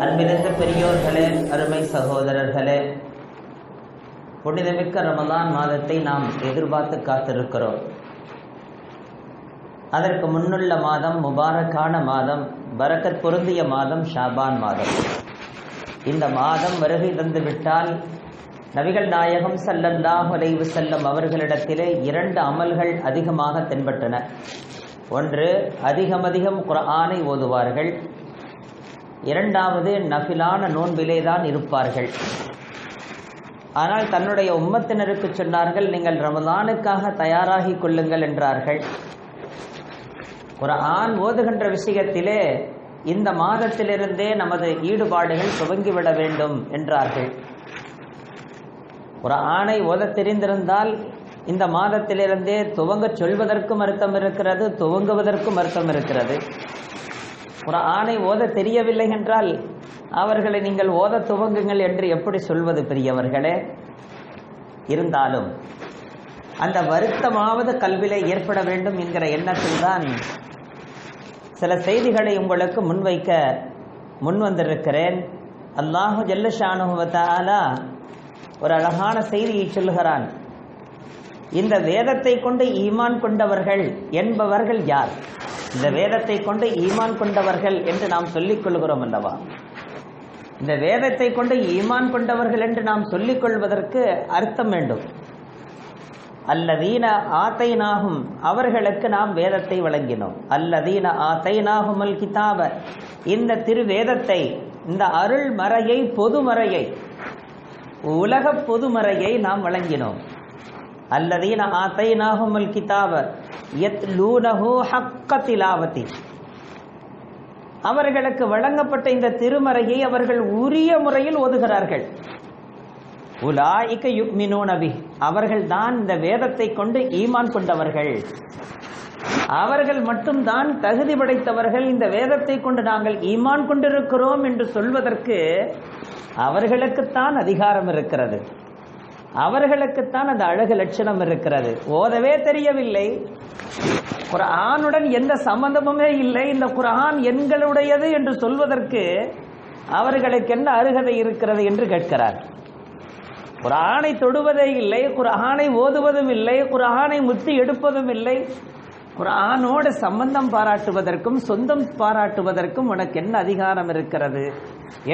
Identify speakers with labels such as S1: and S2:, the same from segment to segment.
S1: அன்பிருந்த பெரியோர்களே, அருமை சகோதரர்களே, புனிதமிக்க ரமலான் மாதத்தை நாம் எதிர்பார்த்து காத்திருக்கிறோம். அதற்கு முன்னுள்ள மாதம் முபாரக்கான மாதம், பரக்கத் பொருந்திய மாதம் ஷாபான் மாதம். இந்த மாதம் வருகை தந்துவிட்டால் நபிகள் நாயகம் ஸல்லல்லாஹு அலைஹி வஸல்லம் அவர்களிடத்திலே 2 அமல்கள் அதிகமாக தென்பட்டன. ஒன்று, அதிகம் குர்ஆனை ஓதுவார்கள். இரண்டாவது, நஃபிலான நோன்பிலேதான் இருப்பார்கள். ஆனால் தன்னுடைய உம்மத்தினருக்கு சொன்னார்கள், நீங்கள் ரமலானுக்காக தயாராகி கொள்ளுங்கள் என்றார்கள். குர்ஆன் ஓதுகின்ற விஷயத்திலே இந்த மாதத்திலிருந்தே நமது ஈடுபாடுகள் துவங்கிவிட வேண்டும் என்றார்கள். குர்ஆனை ஓத தெரிந்திருந்தால் இந்த மாதத்திலிருந்தே துவங்க சொல்வதற்கும் அர்த்தம் இருக்கிறது, துவங்குவதற்கும் அர்த்தம் இருக்கிறது. குர்ஆனை ஓத தெரியவில்லை என்றால் அவர்களை நீங்கள் ஓத துவங்குங்கள் என்று எப்படி சொல்வது பெரியவர்களே? இருந்தாலும் அந்த வருத்தமாவது கல்விலே ஏற்பட வேண்டும் என்கிற எண்ணத்தில் தான் சில செய்திகளை உங்களுக்கு முன்வைக்க முன்வந்திருக்கிறேன். அல்லாஹு ஜல்ல ஷானுஹு வ தஆலா ஒரு அழகான செய்தியை சொல்லுகிறான். இந்த வேதத்தை கொண்டு ஈமான் கொண்டவர்கள் என்பவர்கள் யார்? இந்த வேதத்தை கொண்டு ஈமான் கொண்டவர்கள் என்று நாம் சொல்லிக் கொள்கிறோம் அல்லவா? இந்த வேதத்தை கொண்டு ஈமான் கொண்டவர்கள் என்று நாம் சொல்லிக் கொள்வதற்கு அர்த்தம் வேண்டும். அல்லதீன ஆத்தைனாகும், அவர்களுக்கு நாம் வேதத்தை வழங்கினோம். அல்லதீன ஆத்தைனாகுமல் கிதாப, இந்த திருவேதத்தை, இந்த அருள் மறையை, பொதுமறையை, உலக பொதுமறையை நாம் வழங்கினோம். அல்லதீன ஆத்தைனாகுமல் கிதாப யத்லூனஹு ஹக்க திலாவதி, அவர்களுக்கு வழங்கப்பட்ட இந்த திருமறையை அவர்கள் உரிய முறையில் ஓதுகிறார்கள். உலாயிக யுக்மினூன பிஹி, அவர்கள் தான் இந்த வேதத்தை கொண்டு ஈமான் கொண்டவர்கள். அவர்கள் மட்டும்தான் தகுதி படைத்தவர்கள். இந்த வேதத்தை கொண்டு நாங்கள் ஈமான் கொண்டிருக்கிறோம் என்று சொல்வதற்கு அவர்களுக்குத்தான் அதிகாரம் இருக்கிறது, அவர்களுக்குத்தான் அந்த அழகு லட்சணம் இருக்கிறது. ஓதவே தெரியவில்லை, குர்ஆனுடன் எந்த சம்பந்தமுமே இல்லை, இந்த குர்ஆன் எங்களுடையது என்று சொல்வதற்கு அவர்களுக்கு என்ன அருகதை இருக்கிறது என்று கேட்கிறார். குர்ஆனை தொடுவதே இல்லை, குர்ஆனை ஓதுவதும் இல்லை, குர்ஆனை முத்தி எடுப்பதும் இல்லை, குர்ஆனோடு சம்பந்தம் பாராட்டுவதற்கும் சொந்தம் பாராட்டுவதற்கும் உனக்கு என்ன அதிகாரம் இருக்கிறது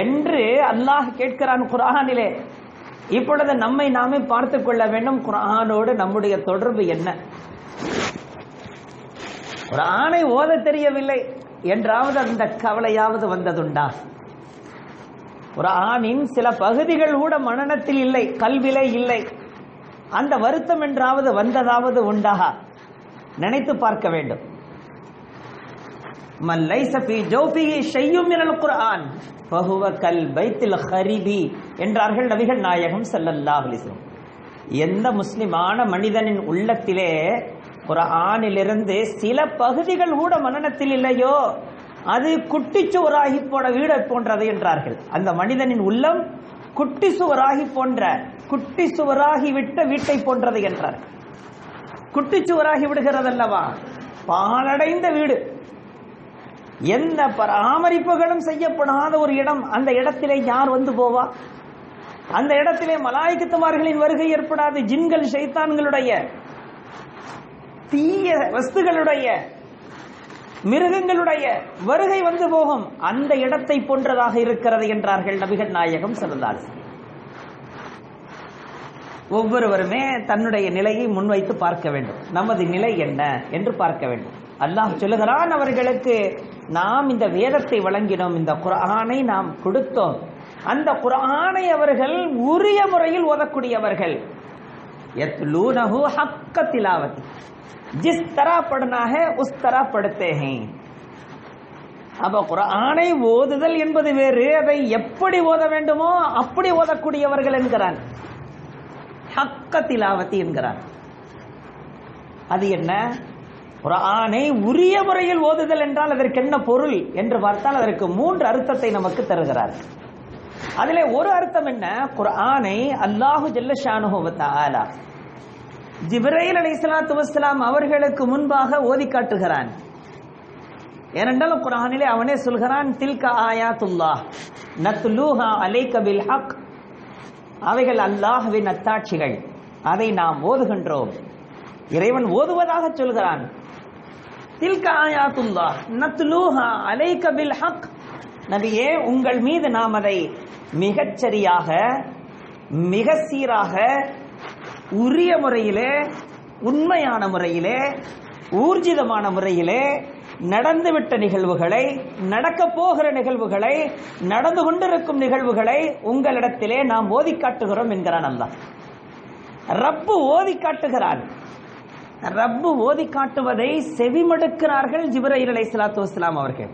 S1: என்று அல்லாஹ் கேட்கிறான் குர்ஆனிலே. இப்பொழுது நம்மை நாமே பார்த்து கொள்ள வேண்டும், குர்ஆனோடு நம்முடைய தொடர்பு என்ன? குர்ஆனை ஓத தெரியவில்லை என்றாவது அந்த கவலையாவது வந்ததுண்டா? குர்ஆனின் சில பகுதிகள் கூட மனனத்தில் இல்லை, கல்விலே இல்லை, அந்த வருத்தம் என்றாவது வந்ததாவது உண்டா? நினைத்து பார்க்க வேண்டும். மன் லைஸ ஃபீ ஜௌஃபிஹி ஷையுன் மினல் குர்ஆன் ஃபஹுவ கல் பைத்தில் ஹரிபி என்றார்கள் நபிகள் நாயகம் ஸல்லல்லாஹு அலைஹி வஸல்லம். எந்த முஸ்லிமான மனிதனின் உள்ளத்திலே குர்ஆனிலிருந்து சில பகுதிகள் கூட மனனத்தில் இல்லையோ அது குட்டிச்சுவராகி போன வீடை போன்றது என்றார்கள். அந்த மனிதனின் உள்ளம் குட்டி சுவராகி போன்ற, குட்டி சுவராகி விட்ட வீட்டை போன்றது என்றார். குட்டிச்சுவராகி விடுகிறது அல்லவா, பாழடைந்த வீடு, எந்த பராமரிப்புகளும் செய்யப்படாத ஒரு இடம். அந்த இடத்திலே யார் வந்து போவா? அந்த இடத்திலே மலாயிகத்துமார்களின் வருகை ஏற்படாது. ஜின்கள், ஷைத்தான்களுடைய, தீய வஸ்துகளுடைய, மிருகங்களுடைய வருகை வந்து போகும். அந்த இடத்தை போன்றதாக இருக்கிறது என்றார்கள் நபிகள் நாயகம் ஸல்லல்லாஹு அலைஹி வஸல்லம். ஒவ்வொருவருமே தன்னுடைய நிலையை முன்வைத்து பார்க்க வேண்டும். நமது நிலை என்ன என்று பார்க்க வேண்டும். அல்லாஹ் சொல்லுகிறான், அவர்களுக்கு நாம் இந்த வேதத்தை வழங்கினோம், இந்த குர்ஆனை நாம் கொடுத்தோம். அந்த குர்ஆனை அவர்கள் உரிய முறையில் ஓதக்கூடியவர்கள். யத்லூனஹு ஹக்க திலாவதி, जिस तरह पढ़ना है उस तरह पढ़ते हैं. அப்ப குர்ஆனை ஓதுதல் என்பது வேறு, அதை எப்படி ஓத வேண்டுமோ அப்படி ஓதக்கூடியவர்கள் என்கிறான். ஹக்க திலாவதி என்கிறான். அது என்ன? குர்ஆனை உரிய முறையில் ஓதுதல் என்றால் அதற்கு என்ன பொருள் என்று பார்த்தால் அதற்கு 3 அர்த்தத்தை நமக்கு தருகிறார். அதிலே ஒரு அர்த்தம் என்ன? குர்ஆனை அல்லாஹு ஜல்ல ஷானுஹு வ தஆலா ஜிப்ரீல் அலைஹிஸ்ஸலாத்து வஸ்ஸலாம் அவர்களுக்கு முன்பாக ஓதி காட்டுகிறான். ஏனென்றால் குர்ஆனிலே அவனே சொல்கிறான், தில்க ஆயாத்துல்லாஹ் நத்லூஹா அலைக பில் ஹக், அவைகள் அல்லாஹ்வின் அத்தாட்சிகள், அதை நாம் ஓதுகின்றோம். இறைவன் ஓதுவதாக சொல்கிறான். தில்க ஆயாத்துல்லாஹ் நத்லூஹா அலைக பில் ஹக், நபியே உங்கள் மீது நாம் அதை மிகச்சரியாக மிக சீராக உரிய முறையிலே உண்மையான முறையிலே ஊர்ஜிதமான முறையிலே நடந்துவிட்ட நிகழ்வுகளை, நடக்கப் போகிற நிகழ்வுகளை, நடந்து கொண்டிருக்கும் நிகழ்வுகளை உங்களிடத்திலே நாம் ஓதி காட்டுகிறோம் என்கிறான் அல்லாஹ். ரப்பு ஓதி காட்டுகிறான். ரப்பு ஓதி காட்டுவதை செவிமடுக்கிறார்கள் ஜிப்ரீல் அலைஹிஸ்ஸலாத்து வஸ்ஸலாம் அவர்கள்.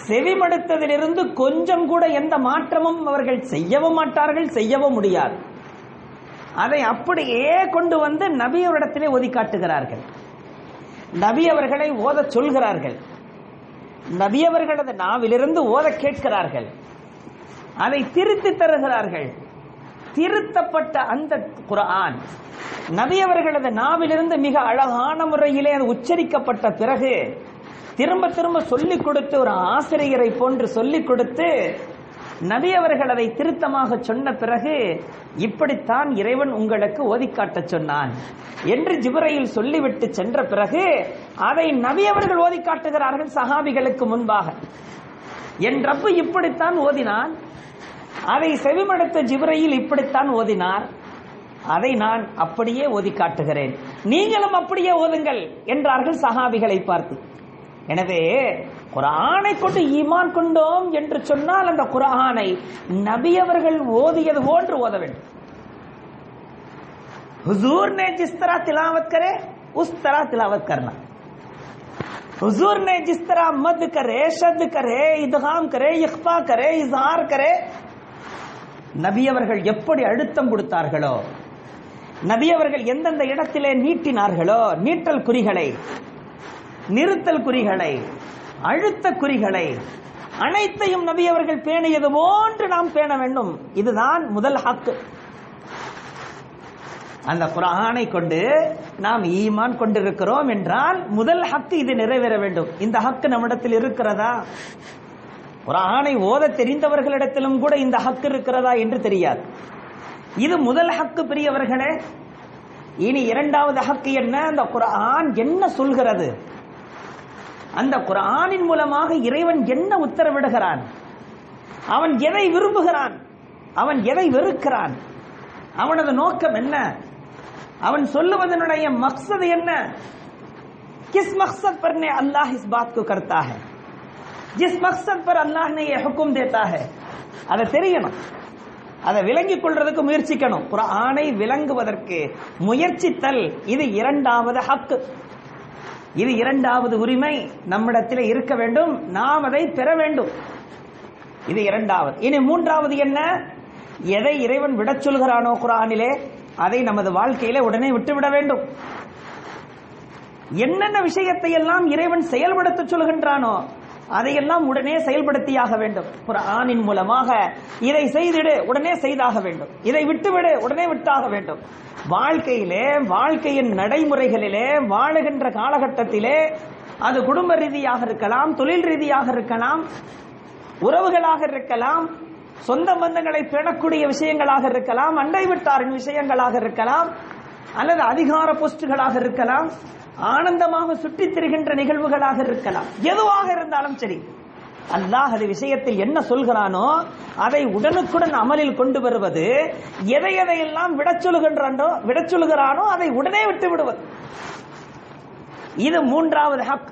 S1: செவிமடுத்ததிலிருந்து கொஞ்சம் கூட எந்த மாற்றமும் அவர்கள் செய்யவும் மாட்டார்கள், செய்யவும் முடியாது. அதை அப்படியே கொண்டு வந்து நபி அவரிடத்திலே ஓதி காட்டுகிறார்கள். நபி அவர்களை ஓத சொல்கிறார்கள். நபி அவர்களது நாவிலிருந்து ஓத கேட்கிறார்கள். அதை திருத்தி தருகிறார்கள். திருத்தப்பட்ட அந்த குர்ஆன் நபி அவர்களது நாவிலிருந்து மிக அழகான முறையிலே அது உச்சரிக்கப்பட்ட பிறகு திரும்ப திரும்ப சொல்லிக் கொடுத்து, ஒரு ஆசிரியரை போன்று சொல்லிக் கொடுத்து நபி அவர்கள் அதை திருத்தமாக சொன்ன பிறகு, இப்படித்தான் இறைவன் உங்களுக்கு ஓதிக்காட்ட சொன்னான் என்று ஜிப்ரீல் சொல்லிவிட்டு சென்ற பிறகு அதை நபி அவர்கள் ஓதி காட்டுகிறார்கள் சஹாபிகளுக்கு முன்பாக. என் ரப்பு இப்படித்தான் ஓதினான், அதை செவிமடுத்த ஜிப்ரீல் இப்படித்தான் ஓதினார், அதை நான் அப்படியே ஓதி காட்டுகிறேன், நீங்களும் அப்படியே ஓதுங்கள் என்றார்கள் சஹாபிகளை பார்த்து. எனவே குர்ஆனை கொண்டு ஈமான் கொண்டோம் என்று சொன்னால் அந்த குர்ஆனை நபி அவர்கள் ஓதியது போன்று ஓத வேண்டும். हुजूर ने जिस तरह तिलावत करे उस तरह तिलावत करना. हुजूर ने जिस तरह मद करे, शद करे, इदगाम करे, इख्फा करे, इज़हार करे, நபி அவர்கள் எப்படி அழுத்தம் கொடுத்தார்களோ, நபி அவர்கள் எந்தெந்த இடத்திலே நீட்டினார்களோ, நீட்டல் குறிகளை, நிறுத்தல் குறிகளை, அழுத்த குறிகளை அனைத்தையும் நபி அவர்கள் பேணியது போன்று நாம் பேண வேண்டும். இதுதான் முதல் ஹக். அந்த குர்ஆனை கொண்டு நாம் ஈமான் கொண்டிருக்கிறோம் என்றால் முதல் ஹக் இது நிறைவேற வேண்டும். இந்த ஹக் நம்மிடத்தில் இருக்கிறதா? குர்ஆனை ஓத தெரிந்தவர்களிடத்திலும் கூட இந்த ஹக் இருக்கிறதா என்று தெரியாது. இது முதல் ஹக் பெரியவர்களே. இனி இரண்டாவது ஹக் என்ன? அந்த குர்ஆன் என்ன சொல்கிறது? அந்த குர்ஆனின் மூலமாக இறைவன் என்ன உத்தரவிடுகிறான்? அவன் எதை விரும்புகிறான்? அவன் எதை வெறுக்கிறான்? அவனது நோக்கம் என்ன? அவன் சொல்லுவதனுடைய மக்சது என்ன? किस मकसद पर ने अल्लाह इस बात को करता है, जिस मकसद पर अल्लाह ने ये हुक्म देता है, அதை தெரியணும். அதை விளங்கிக் கொள்றதுக்கு முயற்சிக்கணும். குர்ஆனை விளங்குவதற்கு முயற்சித்தல், இது இரண்டாவது ஹக். இது இரண்டாவது உரிமை நம்மிடத்தில் இருக்க வேண்டும். நாம் அதை பெற வேண்டும். இது இரண்டாவது. இனி மூன்றாவது என்ன? எதை இறைவன் விடச் சொல்கிறானோ குர்ஆனிலே அதை நமது வாழ்க்கையிலே உடனே விட்டுவிட வேண்டும். என்னென்ன விஷயத்தை எல்லாம் இறைவன் செயல்படுத்த சொல்கின்றானோ அதையெல்லாம் உடனே செயல்படுத்தியாக வேண்டும். குர்ஆனின் மூலமாக இதை செய்திடு, உடனே செய்தாக வேண்டும். இதை விட்டுவிடு, உடனே விட்டாக வேண்டும். வாழ்க்கையிலே, வாழ்க்கையின் நடைமுறைகளிலே, வாழுகின்ற காலகட்டத்திலே, அது குடும்ப ரீதியாக இருக்கலாம், தொழில் ரீதியாக இருக்கலாம், உறவுகளாக இருக்கலாம், சொந்த பந்தங்களை பேணக்கூடிய விஷயங்களாக இருக்கலாம், அண்டை விட்டாரின் விஷயங்களாக இருக்கலாம், அல்லது அதிகார போஸ்டுகளாக இருக்கலாம், ஆனந்தமாக சுற்றித் திரிகின்ற நிகழ்வுகளாக இருக்கலாம். எதுவாக இருந்தாலும் சரி, அல்லாஹ் அது விஷயத்தில் என்ன சொல்கிறானோ அதை உடனுக்குடன் அமலில் கொண்டு வருவது, எதை எதையெல்லாம் விடச் சொல்கிறானோ அதை உடனே விட்டு விடுவது. இது மூன்றாவது ஹக்.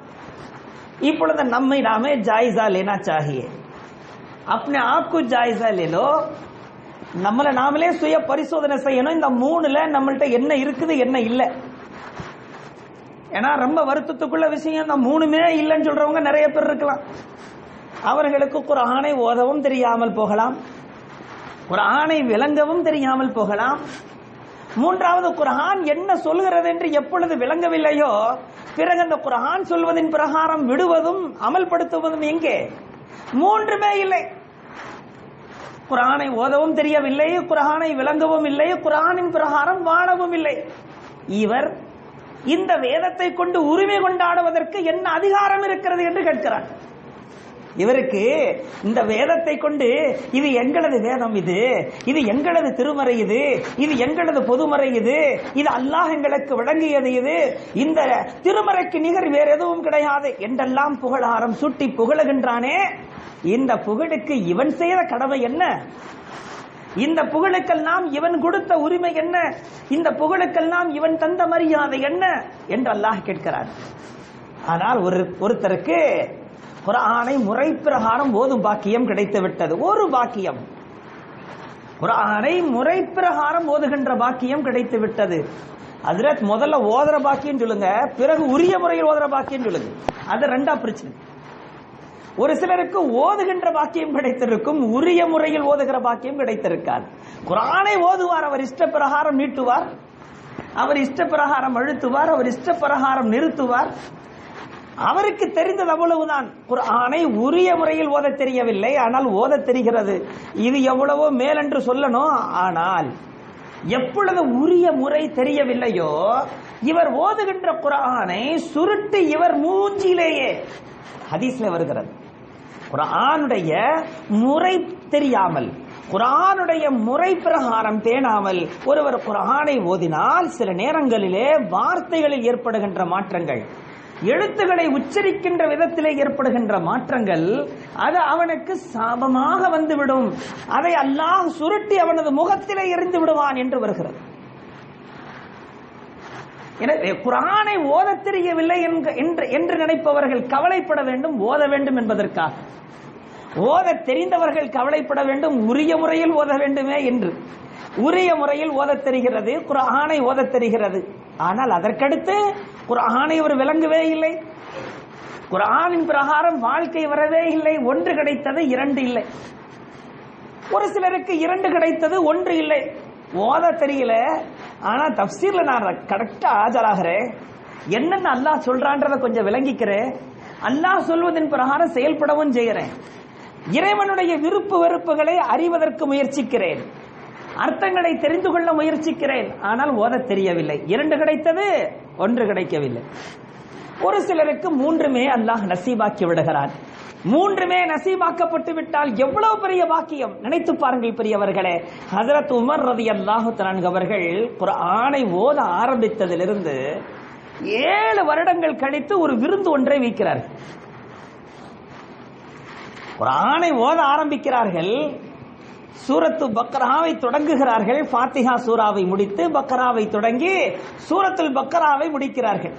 S1: இப்பொழுது நம்மை நாமே ஜாயிஸா லேனா சாஹியே. अपने आप को जायजा ले लो. நம்மளை நாமளே சுய பரிசோதனை செய்யணும். இந்த மூணுல நம்மள்ட்ட என்ன இருக்குது, என்ன இல்லை. ஏன்னா ரொம்ப வருத்தத்துக்குள்ள விஷயம், இந்த மூணுமே இல்லைன்னு சொல்றவங்க நிறைய பேர் இருக்கலாம். அவர்களுக்கு குர்ஆனை ஓதவும் தெரியாமல் போகலாம், குர்ஆனை விளங்கவும் தெரியாமல் போகலாம். மூன்றாவது, குர்ஆன் என்ன சொல்கிறது என்று எப்பொழுது விளங்கவில்லையோ பிறகு அந்த குர்ஆன் சொல்வதின் பிரகாரம் விடுவதும் அமல்படுத்துவதும் எங்கே? மூன்றுமே இல்லை. குர்ஆனை ஓதவும் தெரியவில்லை, குர்ஆனை விளங்கவும் இல்லை, குர்ஆனின் பிரகாரம் வாழவும் இல்லை. இவர் இந்த வேதத்தை கொண்டு உரிமை கொண்டாடுவதற்கு என்ன அதிகாரம் இருக்கிறது என்று கேட்கிறார். இவருக்கு இந்த வேதத்தை கொண்டு இது எங்களது வேதம், இது எங்களது திருமறை, இது எங்களது பொதுமறை, இது அல்லாஹ் எங்களுக்கு வழங்கியது, இந்த திருமறைக்கு நிகர் வேற எதுவும் கிடையாது என்றெல்லாம் புகழாரம் சுட்டி புகழுகின்றானே. இந்த புகழுக்கு இவன் செய்த கடமை என்ன? இந்த புகழுக்கெல்லாம் இவன் கொடுத்த உரிமை என்ன? இந்த புகழுக்கெல்லாம் இவன் தந்த மரியாதை என்ன என்று அல்லாஹ் கேட்கிறார். ஆனால் ஒருத்தருக்கு குர்ஆனை முறை பிரகாரம் ஓதும் பாக்கியம் கிடைத்து விட்டது. ஒரு பாக்கியம், குர்ஆனை முறை பிரகாரம் ஓதுகின்ற பாக்கியம் கிடைத்து விட்டது. ஹஜ்ரத் முதல்ல ஓதுற பாக்கியம் சொல்லுங்க, பிறகு உரிய முறையில் ஓதுற பாக்கியம் சொல்லுங்க. அது ரெண்டா பிரச்சனை. ஒரு சிலருக்கு ஓதுகின்ற பாக்கியம் கிடைத்திருக்கும், உரிய முறையில் ஓதுகிற பாக்கியம் கிடைத்திருக்காது. குர்ஆனை ஓதுவார், அவர் இஷ்ட பிரகாரம் நீட்டுவார், அவர் இஷ்ட பிரகாரம் அழுத்துவார், அவர் இஷ்ட பிரகாரம் நிறுத்துவார். அவருக்கு தெரிந்தது அவ்வளவுதான். குர்ஆனை உரிய முறையில் ஓத தெரியவில்லை, ஆனால் ஓத தெரிகிறது. இது எவ்வளவோ மேலென்று சொல்லணும். ஆனால் எப்பொழுது உரிய முறை தெரியவில்லையோ, இவர் ஓதுகின்ற குர்ஆனை சுருட்டு இவர் மூஞ்சிலேயே, ஹதீஸ்ல வருகிறது, குர்ஆனுடைய முறை தெரியாமல், குர்ஆனுடைய முறை பிரகாரம் பேணாமல் ஒருவர் குர்ஆனை ஓதினால் சில நேரங்களிலே வார்த்தைகளில் ஏற்படுகின்ற மாற்றங்கள், எழுத்துக்களை உச்சரிக்கின்ற விதத்திலே ஏற்படுகின்ற மாற்றங்கள், அது அவனுக்கு சாபமாக வந்துவிடும். அதை அல்லாஹ் சுருட்டி அவனது முகத்திலே எறிந்து விடுவான் என்று வருகிறது. எனவே குர்ஆனை ஓத தெரியவில்லை என்று நினைப்பவர்கள் கவலைப்பட வேண்டும், ஓத வேண்டும் என்பதற்காக. ஓத தெரிந்தவர்கள் கவலைப்பட வேண்டும், உரிய முறையில் ஓத வேண்டுமே என்று. உரிய முறையில் ஓத தெரிகிறது, குர்ஆனை ஓத தெரிகிறது. ஆனால் அதற்கடுத்து குர்ஆனை அவர் விளங்கவே இல்லை, குர்ஆனின் பிரகாரம் வாழ்க்கை வரவே இல்லை. ஒன்று கிடைத்தது, இரண்டு இல்லை. ஒரு சிலருக்கு இரண்டு கிடைத்தது, ஒன்று இல்லை. ஓத தெரியல, ஆனா தஃப்சீர்ல நான் கரெக்டா ஆஜராகிறேன், என்னென்ன அல்லாஹ் சொல்றான்றத கொஞ்சம் விளங்கிக்கிறேன், அல்லாஹ் சொல்வதன் பிரகாரம் செயல்படவும் செய்கிறேன், இறைவனுடைய விருப்பு வெறுப்புகளை அறிவதற்கு முயற்சிக்கிறேன், அர்த்தங்களை தெரிந்து கொள்ள முயற்சிக்கிறேன், ஆனால் ஓத தெரியவில்லை. இரண்டு கிடைத்தது, ஒன்று கிடைக்கவில்லை. ஒரு சிலருக்கு மூன்றுமே அல்லாஹ் நசீபாக்கி விடுகிறான். மூன்றுமே நசீபாக்கப்பட்டு விட்டால் எவ்வளவு பெரிய பாக்கியம்! நினைத்து பாருங்கள் பெரியவர்களே. ஹஜ்ரத் உமர் ரலியல்லாஹு தஆலா அவர்கள் குர்ஆனை ஓத ஆரம்பித்ததிலிருந்து 7 வருடங்கள் கழித்து ஒரு விருந்து ஒன்றை வைக்கிறார்கள். குர்ஆனை ஓத ஆரம்பிக்கிறார்கள், சூரத்து பக்ராவை தொடங்குகிறார்கள், ஃபாத்திஹா சூராவை முடித்து பக்ராவை தொடங்கி சூரத்துல் பக்ராவை முடிக்கிறார்கள்.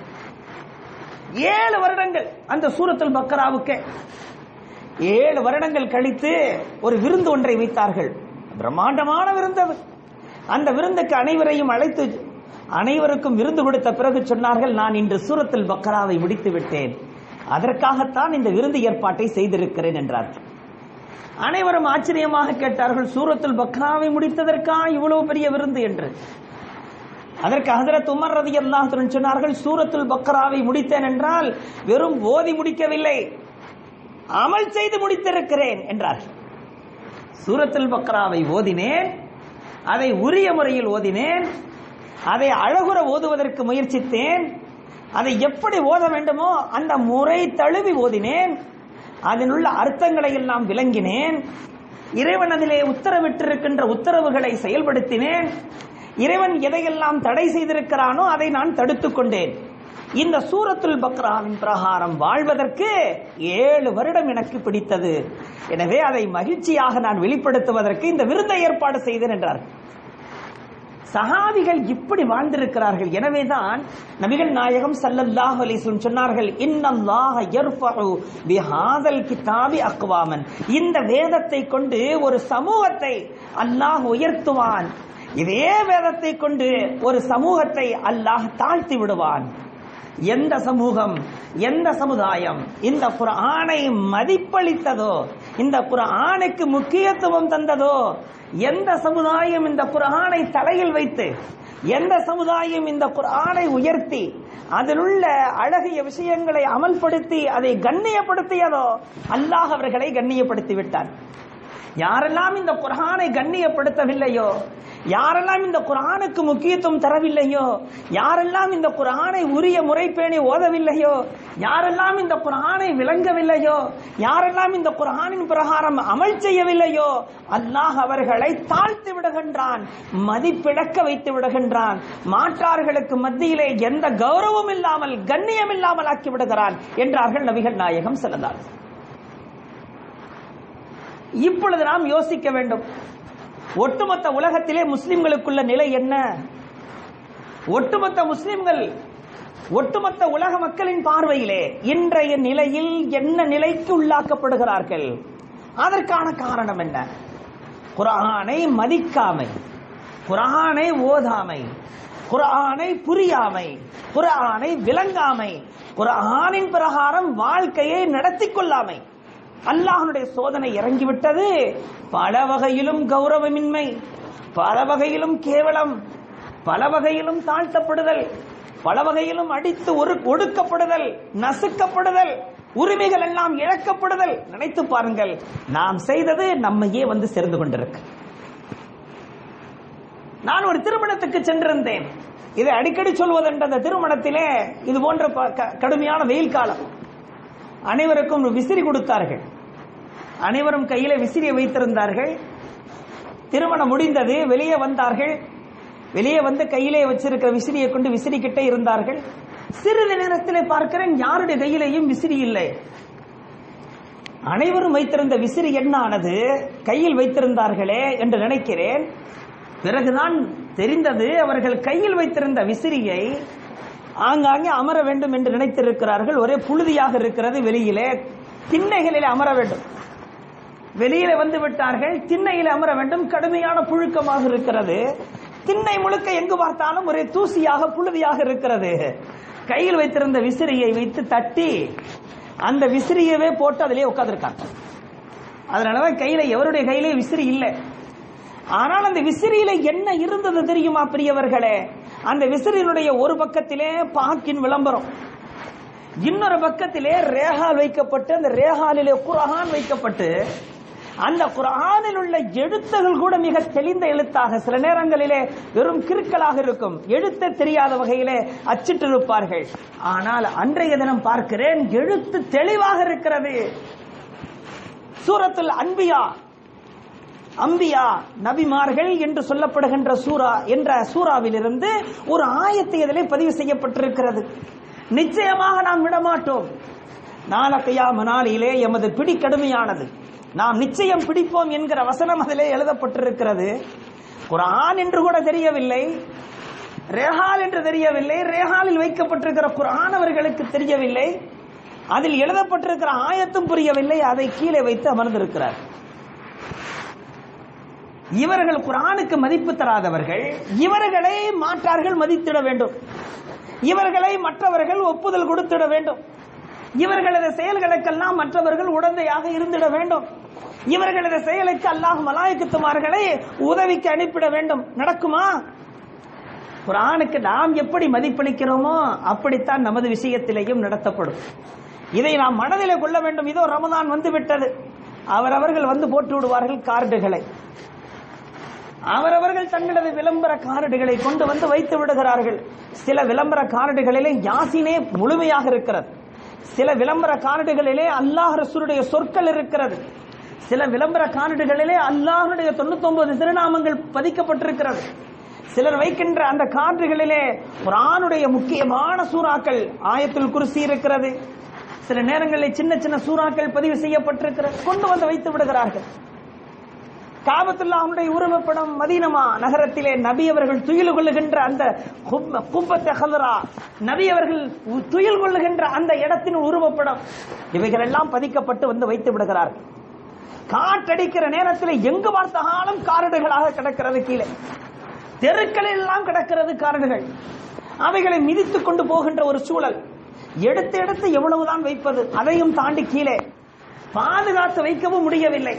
S1: 7 வருடங்கள் அந்த சூரத்துல் பக்ராவுக்கு. 7 வருடங்கள் கழித்து ஒரு விருந்து ஒன்றை வைத்தார்கள். பிரம்மாண்டமான விருந்து. அந்த விருந்துக்கு அனைவரையும் அழைத்து அனைவருக்கும் விருந்து கொடுத்த பிறகு சொன்னார்கள், நான் இன்று சூரத்துல் பக்ராவை முடித்து விட்டேன், அதற்காகத்தான் இந்த விருந்து ஏற்பாட்டை செய்திருக்கிறேன் என்றார்கள். அனைவரும் ஆச்சரியமாக கேட்டார்கள், சூரத்துல் பக்ராவை முடித்ததற்கா இவ்வளவு பெரிய விருந்து என்று. அதற்கு ஹஜ்ரத் உமர் ரலியல்லாஹு அன்ஹு சொன்னார்கள், சூரத்துல் பக்ராவை முடித்தேன் என்றால் வெறும் ஓதி முடிக்கவில்லை, அமல் செய்து முடித்திருக்கிறேன் என்றார்கள். சூரத்துல் பக்ராவை ஓதினேன், அதை உரிய முறையில் ஓதினேன், அதை அழகுற ஓதுவதற்கு முயற்சித்தேன், அதை எப்படி ஓத வேண்டுமோ அந்த முறை தழுவி ஓதினேன், அதனுள்ள அர்த்தங்களை எல்லாம் விளங்கினேன், இறைவன் அதிலே உத்தரவிட்டிருக்கின்ற உத்தரவுகளை செயல்படுத்தினேன், இறைவன் எதையெல்லாம் தடை செய்திருக்கிறானோ அதை நான் தடுத்துக் கொண்டேன். இந்த சூரத்துல் பக்ராவின் பிரகாரம் வாழ்வதற்கு 7 வருடம் எனக்கு பிடித்தது. எனவே அதை மகிழ்ச்சியாக நான் வெளிப்படுத்துவதற்கு இந்த விருந்தை ஏற்பாடு செய்தேன் என்றார். சஹாபிகள் இப்படி வாழ்ந்திருக்கிறார்கள். எனவேதான் நபிகள் நாயகம் ஸல்லல்லாஹு அலைஹி வஸல்லம் சொன்னார்கள், இன்னல்லாஹ யர்ஃபஉ பிஹாதல் கிதாபி அக்வாமன். இந்த வேதத்தை கொண்டு ஒரு சமூகத்தை அல்லாஹ் உயர்த்துவான், இதே வேதத்தை கொண்டு ஒரு சமூகத்தை அல்லாஹ் தாழ்த்தி விடுவான். எந்த சமூகம், எந்த சமுதாயம் இந்த குர்ஆனை மதிப்பளித்ததோ, இந்த குர்ஆனுக்கு முக்கியத்துவம் தந்ததோ, எந்த சமுதாயம் இந்த குர்ஆனை தலையில் வைத்து, எந்த சமுதாயம் இந்த குர்ஆனை உயர்த்தி அதில் உள்ள அழகிய விஷயங்களை அமல்படுத்தி அதை கண்ணியப்படுத்தியதோ, அல்லாஹ் அவர்களை கண்ணியப்படுத்தி விட்டார். யாரெல்லாம் இந்த குர்ஆனை கண்ணியப்படுத்தவில்லையோ, யாரெல்லாம் இந்த குர்ஆனுக்கு முக்கியத்துவம் தரவில்லையோ, யாரெல்லாம் இந்த குர்ஆனை உரிய முறைப்பேணி ஓதவில்லையோ, யாரெல்லாம் இந்த குர்ஆனை விளங்கவில்லையோ, யாரெல்லாம் இந்த குர்ஆனின் பிரகாரம் அமல் செய்யவில்லையோ, அல்லாஹ் அவர்களை தாழ்த்தி விடுகின்றான், மதிப்பிழக்க வைத்து விடுகின்றான், மாற்றார்களுக்கு மத்தியிலே எந்த கௌரவம் இல்லாமல் கண்ணியம் இல்லாமல் ஆக்கி விடுகிறான் என்றார்கள் நபிகள் நாயகம் ஸல்லல்லாஹு அலைஹி வஸல்லம். இப்பொழுது நாம் யோசிக்க வேண்டும், ஒட்டுமொத்த உலகத்திலே முஸ்லிம்களுக்குள்ள நிலை என்ன? ஒட்டுமொத்த முஸ்லிம்கள் ஒட்டுமொத்த உலக மக்களின் பார்வையிலே இன்றைய நிலையில் என்ன நிலைக்கு உள்ளாக்கப்படுகிறார்கள்? அதற்கான காரணம் என்ன? குர்ஆனை மதிக்காமை, குர்ஆனை ஓதாமை, குர்ஆனை புரியாமை, குர்ஆனை விளங்காமை, குர்ஆனின் பிரகாரம் வாழ்க்கையை நடத்தி கொள்ளாமை. அல்லாஹ்வுடைய சோதனை இறங்கிவிட்டது. பல வகையிலும் கௌரவமின்மை, பல வகையிலும் கேவலம், பல வகையிலும் தாழ்த்தப்படுதல், பல வகையிலும் அடித்து ஒடுக்கப்படுதல், நசுக்கப்படுதல், உரிமைகள் எல்லாம் இழக்கப்படுதல். நினைத்து பாருங்கள், நாம் செய்தது நம்மையே வந்து சேர்ந்து கொண்டிருக்கு. நான் ஒரு திருமணத்துக்கு சென்றிருந்தேன். இதை அடிக்கடி சொல்வதென்ற அந்த திருமணத்திலே இது போன்ற கடுமையான வெயில் காலம், அனைவருக்கும் விசிறி கொடுத்தார்கள். அனைவரும் கையில விசிறியை வைத்திருந்தார்கள். திருமணம் முடிந்தது, வெளியே வந்தார்கள். வெளியே வந்து கையிலே வச்சிருக்கிற விசிறியை கொண்டு விசிறிக்கிட்டே இருந்தார்கள். சிறிது நேரத்திலே பார்க்கிறேன், யாருடைய கையிலேயும் விசிறி இல்லை. அனைவரும் வைத்திருந்த விசிறி என்ன ஆனது? கையில் வைத்திருந்தார்களே என்று நினைக்கிறேன். பிறகுதான் தெரிந்தது, அவர்கள் கையில் வைத்திருந்த விசிறியை ஆங்காங்கே அமர வேண்டும் என்று நினைத்திருக்கிறார்கள். ஒரே புழுதியாக இருக்கிறது, வெளியிலே திண்ணைகளிலே அமர வேண்டும். வெளியில வந்து விட்டார்கள், திண்ணையில அமர வேண்டும், கடுமையான புழுக்கமாக இருக்கிறது. திண்ணை முழுக்க எங்கு பார்த்தாலும் ஒரே தூசியாக புழுதியாக இருக்கிறது. கையில் வைத்திருந்த விசிறியை வைத்து தட்டி அந்த விசிறியவே போட்டு அதிலே உட்கார்ந்திருக்காங்க. அதனாலதான் கையில எவருடைய கையிலே விசிறி இல்லை. ஆனால் அந்த விசிறியில என்ன இருந்தது தெரியுமா பிரியவர்களே? அந்த விசிறியினுடைய ஒரு பக்கத்திலே பாக்கின் விளம்பரம், இன்னொரு பக்கத்திலே ரேகால் வைக்கப்பட்டு, அந்த ரேகாலிலே குர்ஆன் வைக்கப்பட்டு, அந்த குர்ஆனில் உள்ள எழுத்துகள் கூட மிக தெளிந்த எழுத்தாக, சில நேரங்களிலே வெறும் கிறுக்கலாக இருக்கும், எழுத்து தெரியாத வகையிலே அச்சிட்டிருப்பார்கள். ஆனால் அன்றைய தினம் பார்க்கிறேன், எழுத்து தெளிவாக இருக்கிறது. சூரத்துல் அம்பியா நபிமார்கள் என்று சொல்லப்படுகின்ற சூரா என்ற சூறாவிலிருந்து ஒரு ஆயத்து இதிலே பதிவு செய்யப்பட்டிருக்கிறது. நிச்சயமாக நாம் விடமாட்டோம், நாள கியாமத் நாளிலே எமது பிடி கடுமையானது, நாம் நிச்சயம் பிடிப்போம் என்கிற வசனம் அதிலே எழுதப்பட்டிருக்கிறது. குர்ஆன் என்று கூட தெரியவில்லை, ரேஹால் என்று தெரியவில்லை, ரேஹாலில் வைக்கப்பட்டிருக்கிற குர்ஆன் அவர்களுக்கு தெரியவில்லை, அதில் எழுதப்பட்டிருக்கிற ஆயத்தும் புரியவில்லை. அதை கீழே வைத்து அமர்ந்திருக்கிறார். இவர்கள் குர்ஆனுக்கு மதிப்பு தராதவர்கள், இவர்களை மாற்றார்கள் மதித்திட வேண்டும், இவர்களை மற்றவர்கள் ஒப்புதல் கொடுத்திட வேண்டும், இவர்களது செயல்களுக்கெல்லாம் மற்றவர்கள் உடந்தையாக இருந்திட வேண்டும், இவர்களது செயலுக்கு அல்லாஹ் மலாயிகத்துமார்களை உதவிக்கு அனுப்பிட வேண்டும். நடக்குமா? குர்ஆனுக்கு நாம் எப்படி மதிப்பளிக்கிறோமோ அப்படித்தான் நமது விஷயத்திலேயும் நடத்தப்படும். இதை நாம் மனதிலே கொள்ள வேண்டும். இதோ ரமதான் வந்து விட்டது, அவரவர்கள் வந்து போட்டு விடுவார்கள் கார்டுகளை, அவரவர்கள் தங்களது விளம்பர கார்டுகளை கொண்டு வந்து வைத்து விடுகிறார்கள். சில விளம்பர கார்டுகளிலே யாசினே முழுமையாக இருக்கிறது, சில விளம்பர கார்டுகளிலே அல்லாஹ் ரசூலுடைய சொற்கள் இருக்கிறது, சில விளம்பர கார்டுகளிலே அல்லாஹ்வுடைய 99 திருநாமங்கள் பதிக்கப்பட்டிருக்கிறது. சிலர் வைக்கின்ற அந்த கார்டுகளிலே குர்ஆனுடைய முக்கியமான சூறாக்கள், ஆயத்துல் குர்சி இருக்கிறது, சில நேரங்களில் சின்ன சின்ன சூறாக்கள் பதிவு செய்யப்பட்டிருக்கிறது, கொண்டு வந்து வைத்து விடுகிறார்கள். காபத்துல்லாஹ்வுடைய உருவப்படம் மதீனா நகரத்திலே நபி அவர்கள் துயில் கொள்ளுகின்ற அந்த குப்பத்தை ஹலரா, நபி அவர்கள் துயில் கொள்ளுகின்ற அந்த இடத்தின் உருவப்படம், இவைகள் எல்லாம் பதிக்கப்பட்டு வந்து வைத்து விடுகிறார்கள். காற்றடிக்கிற நேரத்தில் எங்கு பார்த்தாலும் காரடுகளாக கிடக்கிறது, கீழே தெருக்களில் எல்லாம் கிடக்கிறது காரடுகள். அவைகளை மிதித்துக் கொண்டு போகின்ற ஒரு சூழல். எடுத்து எடுத்து எவ்வளவுதான் வைப்பது, அதையும் தாண்டி கீழே பாதுகாத்து வைக்கவும் முடியவில்லை.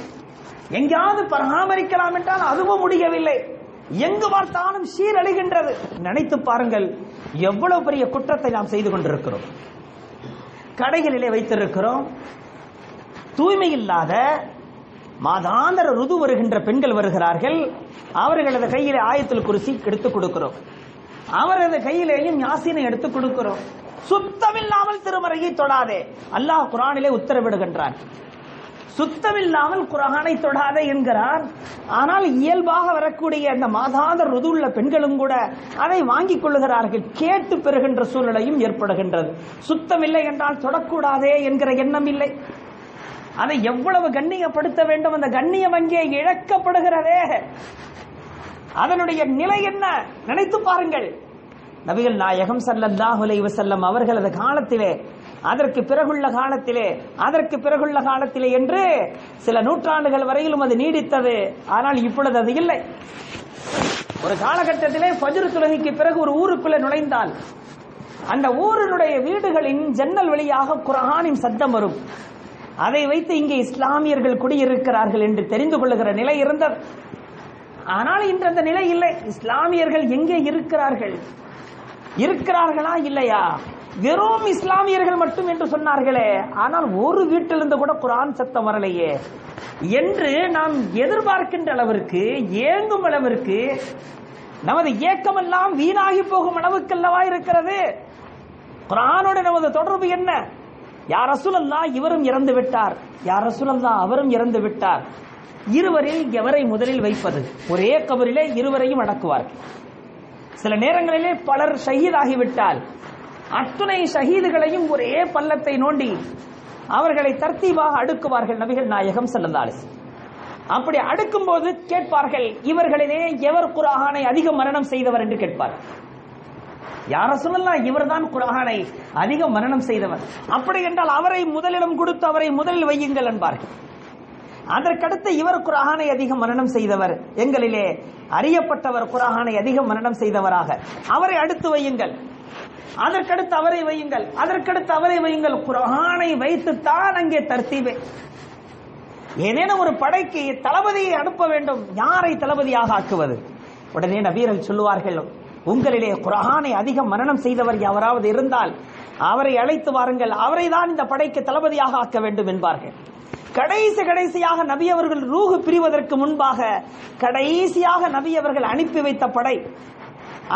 S1: எங்காவது பராமரிக்கலாம் என்றால் அதுவும் முடியவில்லை. எங்கு பார்த்தாலும் சீரழிகின்றது. நினைத்து பாருங்கள், எவ்வளவு பெரிய குற்றத்தை நாம் செய்து கொண்டிருக்கிறோம். கடைகளிலே வைத்திருக்கிறோம், தூய்மை இல்லாத மாதாந்திர ருது வருகின்ற பெண்கள் வருகிறார்கள். அவர்களது கையிலே ஆயத்துல் குர்சி எடுத்துக் கொடுக்கிறோம். அவரது கையிலேயும் யாசீனை எடுத்துக் கொடுக்கிறோம். சுத்தமில்லாமல் திருமறையை தொடாதே. அல்லாஹ் குர்ஆனிலே உத்தரவிடுகின்றான். சுத்தமில்லாமல் குர்ஆனை தொடாதே என்கிறான். ஆனால் இயல்பாக வரக்கூடிய அந்த மாதாந்திர ருது உள்ள பெண்களும் கூட அதை வாங்கிக் கொள்ளுகிறார்கள். கேட்டு பெறுகின்ற சூழ்நிலையும் ஏற்படுகின்றது. சுத்தமில்லை என்றால் தொடக்கூடாதே என்கிற எண்ணம் இல்லை. அதை எவ்வளவு கண்ணியப்படுத்த வேண்டும், அந்த கண்ணியம் அங்கே இழக்கப்படுகிறதே. அதனுடைய நிலை என்ன நினைத்து பாருங்கள். நபிகள் நாயகம் ஸல்லல்லாஹு அலைஹி வஸல்லம் அவர்களது காலத்திலே, அதற்கு பிறகுள்ள காலத்திலே என்று சில நூற்றாண்டுகள் வரையிலும் அது நீடித்தது. ஆனால் இப்பொழுது அது இல்லை. ஒரு காலகட்டத்திலே ஃபஜ்ர் தொழுகைக்கு பிறகு ஒரு ஊருக்குள்ளே நுழைந்தால் அந்த ஊரினுடைய வீடுகளின் ஜன்னல் வழியாக குர்ஆனின் சத்தம் வரும். அதை வைத்து இங்கே இஸ்லாமியர்கள் குடியிருக்கிறார்கள் என்று தெரிந்து கொள்ளுகிற நிலை இருந்தது. ஆனால் இன்று அந்த நிலை இல்லை. இஸ்லாமியர்கள் எங்கே இருக்கிறார்களா இல்லையா? வெறும் இஸ்லாமியர்கள் மட்டும் என்று சொன்னார்களே, ஆனால் ஒரு வீட்டிலிருந்து கூட குர்ஆன் சத்தம் வரலையே என்று நாம் எதிர்பார்க்கின்ற அளவிற்கு, ஏங்கும் அளவிற்கு, நமது ஏக்கமெல்லாம் வீணாகி போகும் அளவுக்கு அல்லவா இருக்கிறது. குர்ஆனோடு நமது தொடர்பு என்ன? யா ரசூலல்லாஹ் இவரும் இறந்து விட்டார், யா ரசூலல்லாஹ் அவரும் இறந்து விட்டார். இருவரில் எவரை முதலில் வைப்பது? ஒரே கபரிலே இருவரையும் அடக்குவார்கள். சில நேரங்களிலே பலர் ஷஹீதாகிவிட்டால் அத்துணை ஷஹீதுகளையும் ஒரே பள்ளத்தை நோண்டி அவர்களை தர்த்தீபாக அடுக்குவார்கள் நபிகள் நாயகம் ஸல்லல்லாஹு அலைஹி வஸல்லம். அப்படி அடுக்கும் போது கேட்பார்கள், இவர்களிலே எவர் குர்ஆனை அதிக மரணம் செய்தவர் என்று கேட்பார். யா ரசூலல்லாஹ் இவர்தான் குர்ஆனை அதிக மரணம் செய்தவர். அப்படி என்றால் அவரை முதலிடம் கொடுத்து அவரை முதலில் வையுங்கள் என்பார்கள். அதற்கடுத்து இவர் குர்ஆனை அதிக மரணம் செய்தவர், எங்களிலே அறியப்பட்டவர் குர்ஆனை அதிக மரணம் செய்தவராக, அவரை அடுத்து வையுங்கள். அதற்கடுத்து அவரை வையுங்கள், அதற்கடுத்து அவரை வையுங்கள். குர்ஆனை வைத்துத்தான் அங்கே தர்த்தீபே. ஏனேனும் ஒரு படைக்கு தளபதியை அனுப்ப வேண்டும், யாரை தளபதியாக ஆக்குவது? உடனே நபியர்கள் சொல்லுவார்கள், உங்களிலே குர்ஆனை அதிக மரணம் செய்தவர் யாராவது இருந்தால் அவரை அழைத்து வாருங்கள், அவரை தான் இந்த படைக்கு தளபதியாக ஆக்க வேண்டும் என்பார்கள். கடைசியாக நபி அவர்கள் ரூஹ் பிரிவதற்கு முன்பாக கடைசியாக நபி அவர்கள் அனுப்பி வைத்த படை,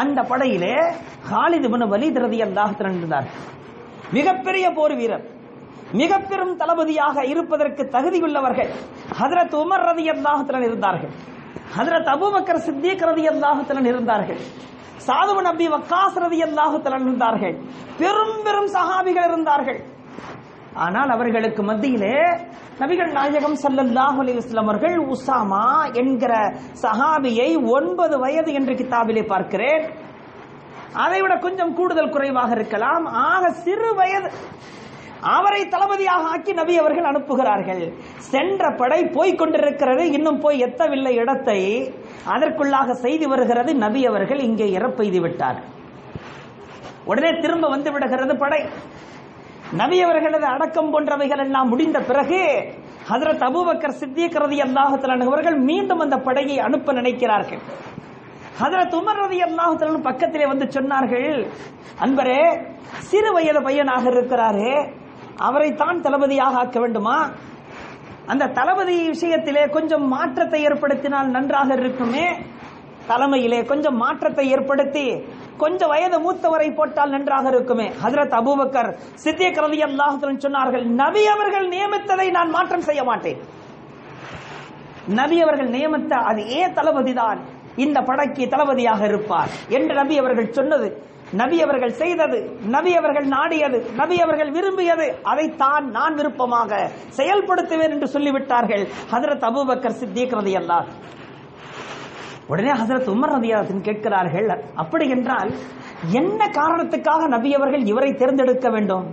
S1: அந்த படையிலே காலித் இப்னு வலீத் ரலியல்லாஹு அன்ஹு இருந்தார். மிகப்பெரிய போர் வீரர், மிக பெரும் தளபதியாக இருப்பதற்கு தகுதியுள்ளவர்கள். ஹஜ்ரத் உமர் ரலியல்லாஹு அன்ஹு இருந்தார்கள், ஹஜ்ரத் அபூபக்கர் சித்திக் ரலியல்லாஹு அன்ஹு இருந்தார்கள், சாத் இப்னு அபீ வக்காஸ் ரலியல்லாஹு அன்ஹு இருந்தார்கள். பெரும் சஹாபிகள் இருந்தார்கள். ஆனால் அவர்களுக்கு மத்தியிலே நபிகள் நாயகம் ஸல்லல்லாஹு அலைஹி வஸல்லம் அவர்கள் உஸாமா என்கிற சஹாபியை 9 வயது என்று கிதாபிலே பார்க்கிறேன். அதைவிட கொஞ்சம் கூடுதல் குறைவாக இருக்கலாம். ஆக சிறு வயது அவரை தளபதியாக ஆக்கி நபி அவர்கள் அனுப்புகிறார்கள். சென்ற படை போய்கொண்டிருக்கிறது, இன்னும் போய் எத்தவில்லை இடத்தை. அதற்குள்ளாக செய்தி வருகிறது, நபி அவர்கள் இங்கே இறப்பெய்து விட்டார். உடனே திரும்ப வந்து விடுகிறது படை. நபி அவர்களது அடக்கம் போன்றவைகள் எல்லாம் முடிந்த பிறகு ஹஜ்ரத் அபூபக்கர் சித்திக் ரலியல்லாஹு அன்ஹு அவர்கள் மீண்டும் அந்த படையை அனுப்ப நினைக்கிறார்கள். ஹஜ்ரத் உமர் ரலியல்லாஹு அன்ஹு பக்கத்திலே வந்து சொன்னார்கள், அன்பரே, சிறு வயது பையனாக இருக்கிறாரே, அவரை தான் தளபதியாக ஆக்க வேண்டுமா? அந்த தளபதி விஷயத்திலே கொஞ்சம் மாற்றத்தை ஏற்படுத்தினால் நன்றாக இருக்குமே. தலைமையிலே கொஞ்சம் மாற்றத்தை ஏற்படுத்தி கொஞ்சம் வயது மூத்தவரை போட்டால் நன்றாக இருக்குமே. ஹஜ்ரத் அபூபக்கர் சித்திக் ரலியல்லாஹு அன்ஹு சொன்னார்கள், நபி அவர்கள் நியமித்ததை நான் மாற்றம் செய்ய மாட்டேன். நபி அவர்கள் நியமித்த அதே தளபதிதான் இந்த படைக்கு தளபதியாக இருப்பார் என்று நபி அவர்கள் சொன்னது, நபி அவர்கள் செய்தது, நபி அவர்கள் நாடியது, நபி அவர்கள் விரும்பியது, அதைத்தான் நான் விருப்பமாக செயல்படுத்துவேன் என்று சொல்லிவிட்டார்கள் ஹஜ்ரத் அபூபக்கர் சித்திக் ரலியல்லாஹு. உடனே ஹஜ்ரத் உமர் ரலியல்லாஹு அன்ஹு கேட்கிறார்கள், அப்படி என்றால் என்ன காரணத்துக்காக நபி அவர்கள் இவரை தேர்ந்தெடுக்க வேண்டும்?